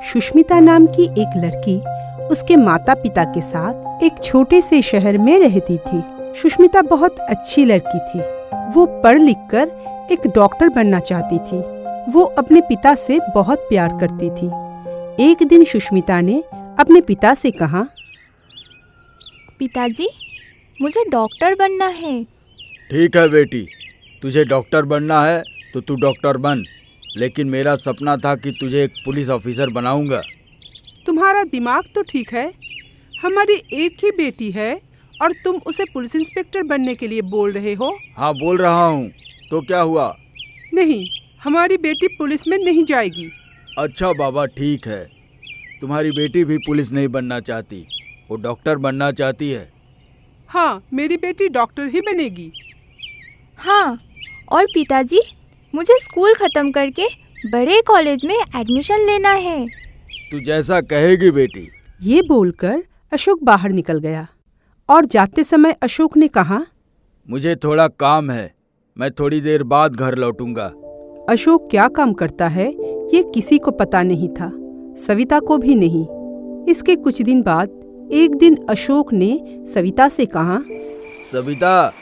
सुष्मिता नाम की एक लड़की उसके माता पिता के साथ एक छोटे से शहर में रहती थी। सुष्मिता बहुत अच्छी लड़की थी। वो पढ़ लिख कर एक डॉक्टर बनना चाहती थी। वो अपने पिता से बहुत प्यार करती थी। एक दिन सुष्मिता ने अपने पिता से कहा, पिताजी, मुझे डॉक्टर बनना है। ठीक है बेटी, तुझे डॉक्टर बनना है तो तू डॉक्टर बन, लेकिन मेरा सपना था कि तुझे एक पुलिस ऑफिसर बनाऊंगा। तुम्हारा दिमाग तो ठीक है। हमारी एक ही बेटी है और तुम उसे पुलिस इंस्पेक्टर बनने के लिए बोल रहे हो। हाँ, बोल रहा हूँ, तो क्या हुआ? नहीं, हमारी बेटी पुलिस में नहीं जाएगी। अच्छा बाबा, ठीक है। तुम्हारी बेटी भी पुलिस नहीं बनना चाहती, वो डॉक्टर बनना चाहती है। हाँ, मेरी बेटी डॉक्टर ही बनेगी। हाँ, और पिताजी, मुझे स्कूल ख़त्म करके बड़े कॉलेज में एडमिशन लेना है। तू जैसा कहेगी बेटी। ये बोलकर अशोक बाहर निकल गया और जाते समय अशोक ने कहा, मुझे थोड़ा काम है, मैं थोड़ी देर बाद घर लौटूंगा। अशोक क्या काम करता है ये किसी को पता नहीं था, सविता को भी नहीं। इसके कुछ दिन बाद एक दिन अशोक ने सविता से कहा, सविता,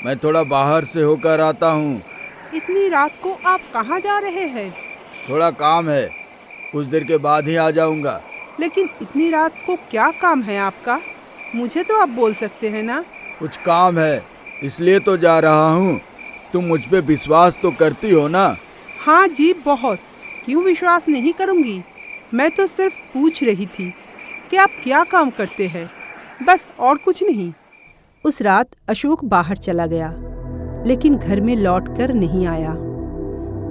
मैं थोड़ा बाहर से होकर आता हूँ। इतनी रात को आप कहाँ जा रहे हैं? थोड़ा काम है, कुछ देर के बाद ही आ जाऊंगा। लेकिन इतनी रात को क्या काम है आपका? मुझे तो आप बोल सकते हैं ना। कुछ काम है इसलिए तो जा रहा हूँ। तुम मुझ पे विश्वास तो करती हो ना? हाँ जी, बहुत। क्यों विश्वास नहीं करूँगी? मैं तो सिर्फ पूछ रही थी कि आप क्या काम करते हैं, बस, और कुछ नहीं। उस रात अशोक बाहर चला गया, लेकिन घर में लौटकर नहीं आया।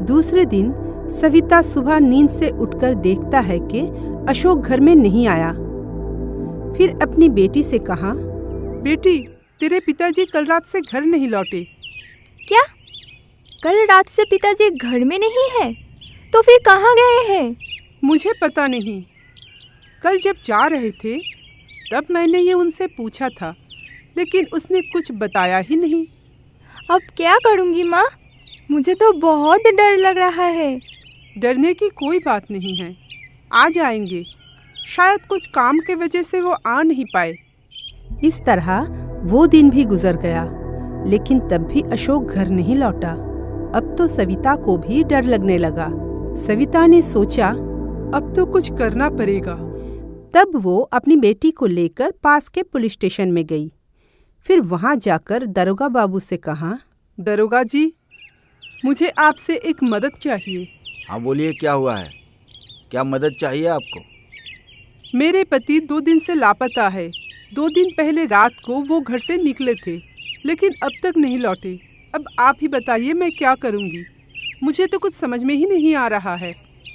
दूसरे दिन सविता सुबह नींद से उठकर देखता है कि अशोक घर में नहीं आया। फिर अपनी बेटी से कहा, बेटी, तेरे पिताजी कल रात से घर नहीं लौटे। क्या? कल रात से पिताजी घर में नहीं है? तो फिर कहाँ गए हैं? मुझे पता नहीं। कल जब जा रहे थे तब मैंने ये उनसे पूछा था, लेकिन उसने कुछ बताया ही नहीं। अब क्या करूँगी माँ? मुझे तो बहुत डर लग रहा है। डरने की कोई बात नहीं है, आ जाएंगे। शायद कुछ काम के वजह से वो आ नहीं पाए। इस तरह वो दिन भी गुजर गया, लेकिन तब भी अशोक घर नहीं लौटा। अब तो सविता को भी डर लगने लगा। सविता ने सोचा, अब तो कुछ करना पड़ेगा। तब वो अपनी बेटी को लेकर पास के पुलिस स्टेशन में गई। फिर वहां जाकर दरोगा बाबू से कहा, दरोगा जी, मुझे आपसे एक मदद चाहिए। हाँ बोलिए, क्या हुआ है? क्या मदद चाहिए आपको? मेरे पति 2 दिन से लापता है। 2 दिन पहले रात को वो घर से निकले थे, लेकिन अब तक नहीं लौटे। अब आप ही बताइए मैं क्या करूँगी? मुझे तो कुछ समझ में ही नहीं आ रहा है।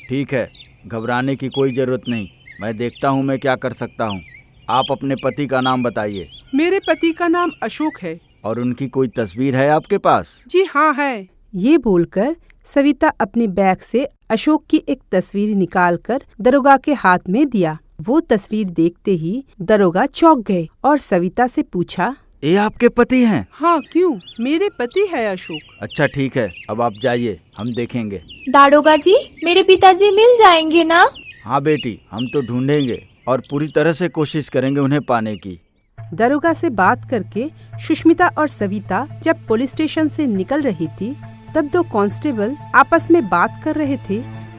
ठीक है, घबराने की कोई ज़रूरत नहीं, मैं देखता हूँ मैं क्या कर सकता हूँ। आप अपने पति का नाम बताइए। मेरे पति का नाम अशोक है। और उनकी कोई तस्वीर है आपके पास? जी हाँ है। ये बोलकर सविता अपने बैग से अशोक की एक तस्वीर निकालकर दरोगा के हाथ में दिया। वो तस्वीर देखते ही दरोगा चौंक गए और सविता से पूछा, ये आपके पति हैं? हाँ, क्यों? मेरे पति है अशोक। अच्छा ठीक है, अब आप जाइए, हम देखेंगे। दारोगा जी, मेरे पिताजी मिल जाएंगे ना? हाँ बेटी, हम तो ढूंढेंगे और पूरी तरह से कोशिश करेंगे उन्हें पाने की। दरोगा से बात करके सुष्मिता और सविता जब पुलिस स्टेशन से निकल रही थी, तब 2 कांस्टेबल आपस में बात कर रहे थे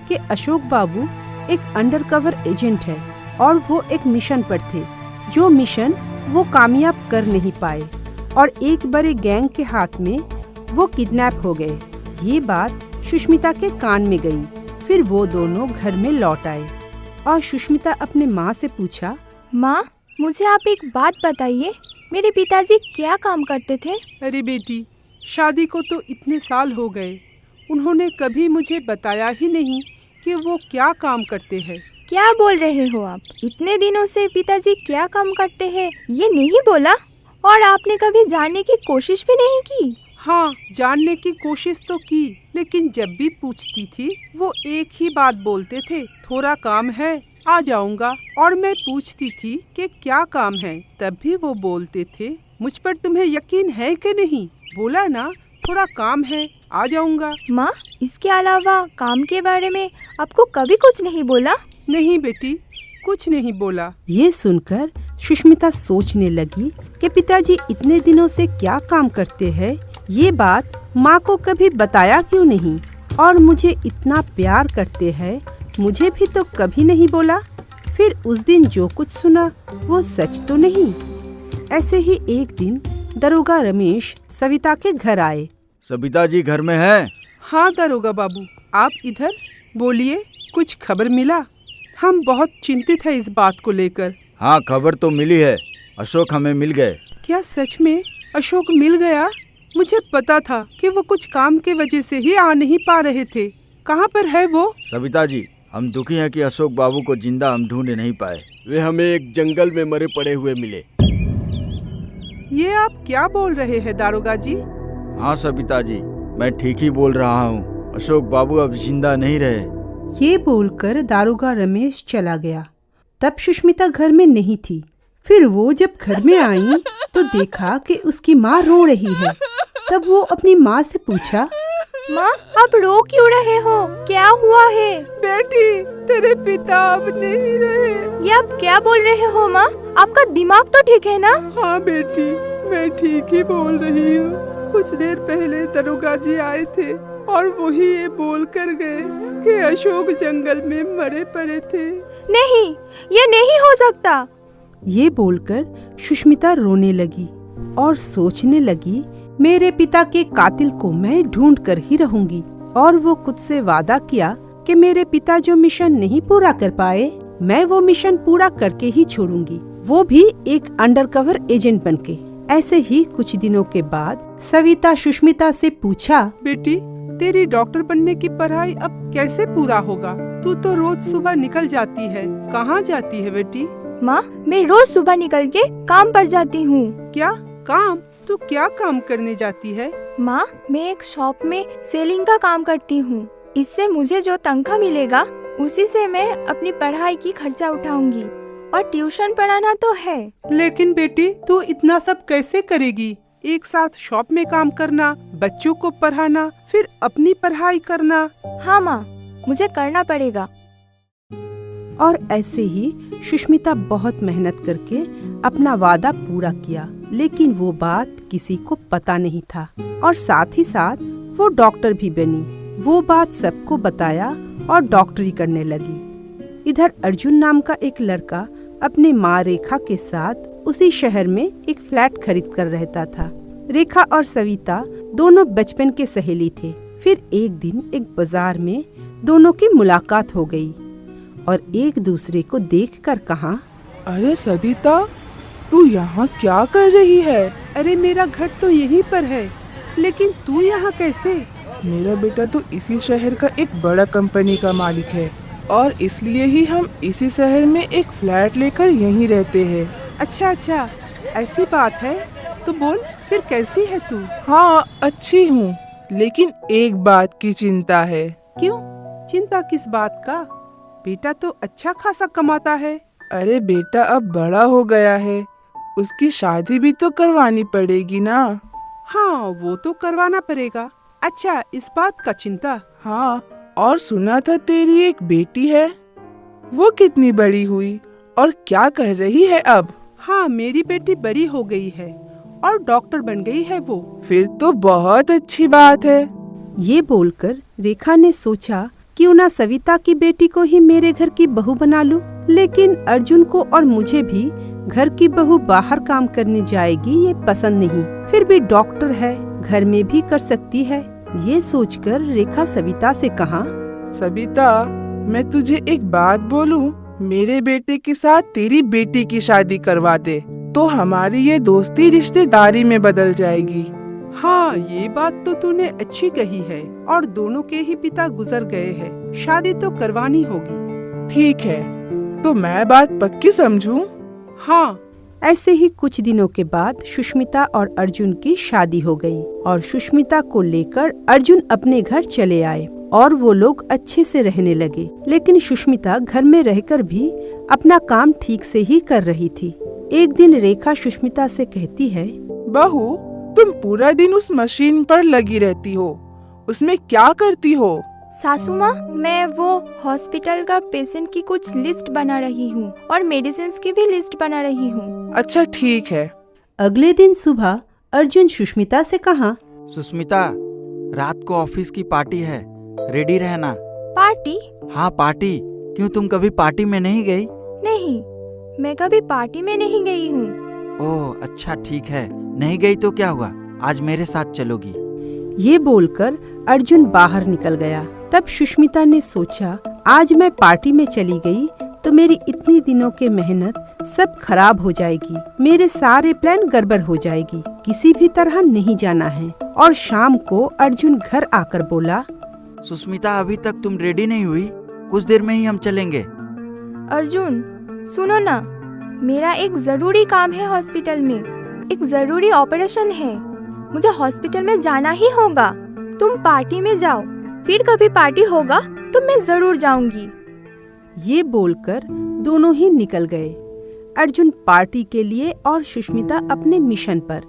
कि अशोक बाबू एक अंडरकवर एजेंट है और वो एक मिशन पर थे, जो मिशन वो कामयाब कर नहीं पाए और एक बड़े गैंग के हाथ में वो किडनैप हो गए। ये बात सुष्मिता के कान में गई। फिर वो दोनों घर में लौट आए और सुष्मिता अपने माँ से पूछा, माँ, मुझे आप एक बात बताइए, मेरे पिताजी क्या काम करते थे? अरे बेटी, शादी को तो इतने साल हो गए, उन्होंने कभी मुझे बताया ही नहीं कि वो क्या काम करते हैं। क्या बोल रहे हो आप? इतने दिनों से पिताजी क्या काम करते हैं ये नहीं बोला? और आपने कभी जानने की कोशिश भी नहीं की? हाँ, जानने की कोशिश तो की, लेकिन जब भी पूछती थी वो एक ही बात बोलते थे, थोड़ा काम है, आ जाऊंगा। और मैं पूछती थी कि क्या काम है, तब भी वो बोलते थे, मुझ पर तुम्हें यकीन है कि नहीं? बोला ना, थोड़ा काम है, आ जाऊंगा। माँ, इसके अलावा काम के बारे में आपको कभी कुछ नहीं बोला? नहीं बेटी, कुछ नहीं बोला। ये सुनकर सुष्मिता सोचने लगी कि पिताजी इतने दिनों से क्या काम करते हैं। ये बात माँ को कभी बताया क्यों नहीं, और मुझे इतना प्यार करते हैं, मुझे भी तो कभी नहीं बोला। फिर उस दिन जो कुछ सुना वो सच तो नहीं। ऐसे ही एक दिन दरोगा रमेश सविता के घर आए। सविता जी घर में है? हाँ दरोगा बाबू, आप इधर बोलिए, कुछ खबर मिला? हम बहुत चिंतित है इस बात को लेकर। हाँ, खबर तो मिली है, अशोक हमें मिल गए। क्या सच में अशोक मिल गया? मुझे पता था कि वो कुछ काम के वजह से ही आ नहीं पा रहे थे। कहाँ पर है वो? सविता जी, हम दुखी हैं कि अशोक बाबू को जिंदा हम ढूंढ नहीं पाए। वे हमें एक जंगल में मरे पड़े हुए मिले। ये आप क्या बोल रहे हैं दारोगा जी? हाँ सविता जी, मैं ठीक ही बोल रहा हूँ। अशोक बाबू अब जिंदा नहीं रहे। ये बोलकर दारोगा रमेश चला गया। तब सुष्मिता घर में नहीं थी। फिर वो जब घर में आई तो देखा कि उसकी माँ रो रही है। तब वो अपनी माँ से पूछा, माँ, आप रो क्यों रहे हो? क्या हुआ है? बेटी, तेरे पिता अब नहीं रहे। ये आप क्या बोल रहे हो माँ? आपका दिमाग तो ठीक है ना? हाँ बेटी, मैं ठीक ही बोल रही हूँ। कुछ देर पहले दरोगा जी आए थे और वही ये बोल कर गए कि अशोक जंगल में मरे पड़े थे। नहीं, ये नहीं हो सकता। ये बोलकर सुष्मिता रोने लगी और सोचने लगी, मेरे पिता के कातिल को मैं ढूंढ कर ही रहूंगी। और वो खुद से वादा किया कि मेरे पिता जो मिशन नहीं पूरा कर पाए, मैं वो मिशन पूरा करके ही छोड़ूंगी, वो भी एक अंडरकवर एजेंट बनके। ऐसे ही कुछ दिनों के बाद सविता सुष्मिता से पूछा, बेटी, तेरी डॉक्टर बनने की पढ़ाई अब कैसे पूरा होगा? तू तो रोज सुबह निकल जाती है, कहाँ जाती है बेटी? माँ, मैं रोज सुबह निकल के काम पर जाती हूँ। क्या काम? तू क्या काम करने जाती है? माँ, मैं एक शॉप में सेलिंग का काम करती हूँ। इससे मुझे जो तनख्वाह मिलेगा उसी से मैं अपनी पढ़ाई की खर्चा उठाऊंगी, और ट्यूशन पढ़ाना तो है। लेकिन बेटी, तू इतना सब कैसे करेगी? एक साथ शॉप में काम करना, बच्चों को पढ़ाना, फिर अपनी पढ़ाई करना। हाँ माँ, मुझे करना पड़ेगा। और ऐसे ही सुष्मिता बहुत मेहनत करके अपना वादा पूरा किया, लेकिन वो बात किसी को पता नहीं था। और साथ ही साथ वो डॉक्टर भी बनी। वो बात सबको बताया और डॉक्टरी करने लगी। इधर अर्जुन नाम का एक लड़का अपने माँ रेखा के साथ उसी शहर में एक फ्लैट खरीद कर रहता था। रेखा और सविता दोनों बचपन के सहेली थे। फिर एक दिन एक बाजार में दोनों की मुलाकात हो गई और एक दूसरे को देखकर कहा, अरे सविता, तू यहाँ क्या कर रही है? अरे मेरा घर तो यहीं पर है, लेकिन तू यहाँ कैसे? मेरा बेटा तो इसी शहर का एक बड़ा कंपनी का मालिक है और इसलिए ही हम इसी शहर में एक फ्लैट लेकर यहीं रहते हैं। अच्छा, ऐसी बात है तो बोल, फिर कैसी है तू? हाँ, अच्छी हूँ, लेकिन एक बात की चिंता है। क्यों? चिंता किस बात का? बेटा तो अच्छा खासा कमाता है। अरे बेटा अब बड़ा हो गया है, उसकी शादी भी तो करवानी पड़ेगी ना। हाँ, वो तो करवाना पड़ेगा। अच्छा, इस बात का चिंता? हाँ, और सुना था तेरी एक बेटी है, वो कितनी बड़ी हुई और क्या कर रही है अब? हाँ, मेरी बेटी बड़ी हो गई है और डॉक्टर बन गई है वो। फिर तो बहुत अच्छी बात है। ये बोलकर रेखा ने सोचा, क्यों ना सविता की बेटी को ही मेरे घर की बहू बना लूं। लेकिन अर्जुन को और मुझे भी घर की बहू बाहर काम करने जाएगी ये पसंद नहीं। फिर भी डॉक्टर है, घर में भी कर सकती है। ये सोचकर रेखा सविता से कहा, सविता, मैं तुझे एक बात बोलूं, मेरे बेटे के साथ तेरी बेटी की शादी करवा दे तो हमारी ये दोस्ती रिश्तेदारी में बदल जाएगी। हाँ, ये बात तो तूने अच्छी कही है, और दोनों के ही पिता गुजर गए हैं, शादी तो करवानी होगी। ठीक है, तो मैं बात पक्की समझूं? हाँ। ऐसे ही कुछ दिनों के बाद सुष्मिता और अर्जुन की शादी हो गई और सुष्मिता को लेकर अर्जुन अपने घर चले आए और वो लोग अच्छे से रहने लगे। लेकिन सुष्मिता घर में रहकर भी अपना काम ठीक से ही कर रही थी। एक दिन रेखा सुष्मिता से कहती है, बहू, तुम पूरा दिन उस मशीन पर लगी रहती हो, उसमें क्या करती हो? सासू माँ, मैं वो हॉस्पिटल का पेशेंट की कुछ लिस्ट बना रही हूँ और मेडिसिन की भी लिस्ट बना रही हूँ। अच्छा ठीक है। अगले दिन सुबह अर्जुन सुष्मिता से कहा, सुष्मिता, रात को ऑफिस की पार्टी है, रेडी रहना। पार्टी? हाँ पार्टी। क्यों, तुम कभी पार्टी में नहीं गई? नहीं, मैं कभी पार्टी में नहीं गई हूँ। ओह अच्छा ठीक है, नहीं गई तो क्या हुआ, आज मेरे साथ चलोगी। ये बोलकर अर्जुन बाहर निकल गया। तब सुष्मिता ने सोचा, आज मैं पार्टी में चली गई तो मेरी इतनी दिनों की मेहनत सब खराब हो जाएगी, मेरे सारे प्लान गड़बड़ हो जाएगी, किसी भी तरह नहीं जाना है। और शाम को अर्जुन घर आकर बोला, सुष्मिता, अभी तक तुम रेडी नहीं हुई, कुछ देर में ही हम चलेंगे। अर्जुन सुनो ना, मेरा एक जरूरी काम है हॉस्पिटल में, एक जरूरी ऑपरेशन है, मुझे हॉस्पिटल में जाना ही होगा। तुम पार्टी में जाओ, फिर कभी पार्टी होगा तो मैं जरूर जाऊंगी। ये बोलकर दोनों ही निकल गए, अर्जुन पार्टी के लिए और सुष्मिता अपने मिशन पर।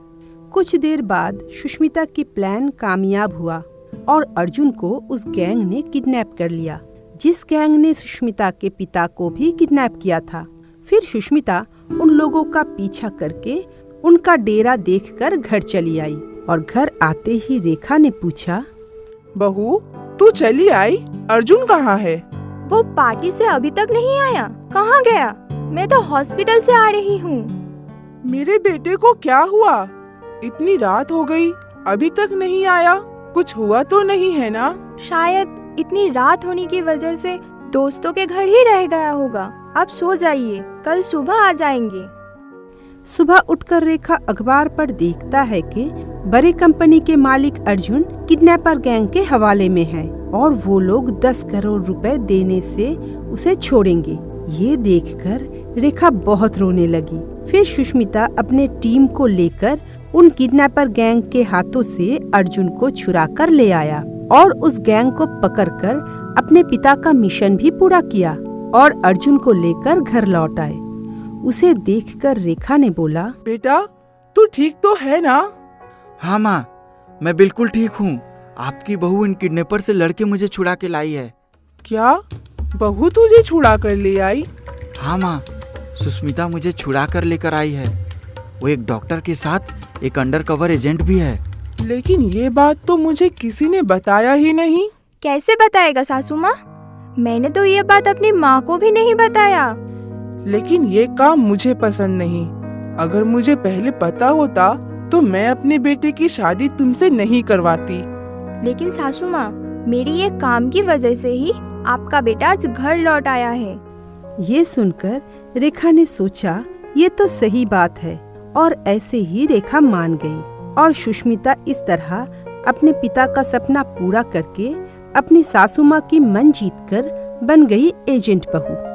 कुछ देर बाद सुष्मिता की प्लान कामयाब हुआ और अर्जुन को उस गैंग ने किडनैप कर लिया, जिस गैंग ने सुष्मिता के पिता को भी किडनैप किया था। फिर सुष्मिता उन लोगों का पीछा करके उनका डेरा देखकर घर चली आई और घर आते ही रेखा ने पूछा, बहू तू चली आई, अर्जुन कहाँ है? वो पार्टी से अभी तक नहीं आया, कहाँ गया? मैं तो हॉस्पिटल से आ रही हूँ। मेरे बेटे को क्या हुआ? इतनी रात हो गई, अभी तक नहीं आया, कुछ हुआ तो नहीं है ना? शायद इतनी रात होने की वजह से दोस्तों के घर ही रह गया होगा। आप सो जाइए, कल सुबह आ जाएंगे। सुबह उठकर रेखा अखबार पर देखता है कि बड़े कंपनी के मालिक अर्जुन किडनैपर गैंग के हवाले में है और वो लोग 10 करोड़ रुपए देने से उसे छोड़ेंगे। ये देखकर रेखा बहुत रोने लगी। फिर सुष्मिता अपने टीम को लेकर उन किडनैपर गैंग के हाथों से अर्जुन को छुरा कर ले आया और उस गैंग को पकड़कर अपने पिता का मिशन भी पूरा किया और अर्जुन को लेकर घर लौट आए। उसे देखकर रेखा ने बोला, बेटा तू ठीक तो है ना? हाँ माँ, मैं बिल्कुल ठीक हूँ। आपकी बहू इन किडनैपर से लड़के मुझे छुड़ा के लाई है। क्या बहू तुझे छुड़ा कर ले आई? हाँ माँ, सुष्मिता मुझे छुड़ा कर लेकर आई है। वो एक डॉक्टर के साथ एक अंडरकवर एजेंट भी है। लेकिन ये बात तो मुझे किसी ने बताया ही नहीं। कैसे बताएगा सासू माँ? मैंने तो ये बात अपनी माँ को भी नहीं बताया। लेकिन ये काम मुझे पसंद नहीं। अगर मुझे पहले पता होता तो मैं अपने बेटे की शादी तुमसे नहीं करवाती। लेकिन सासू माँ, मेरी ये काम की वजह से ही आपका बेटा आज घर लौट आया है। ये सुनकर रेखा ने सोचा, ये तो सही बात है, और ऐसे ही रेखा मान गई और सुष्मिता इस तरह अपने पिता का सपना पूरा करके अपनी सासू माँ की मन जीतकर बन गई एजेंट बहू।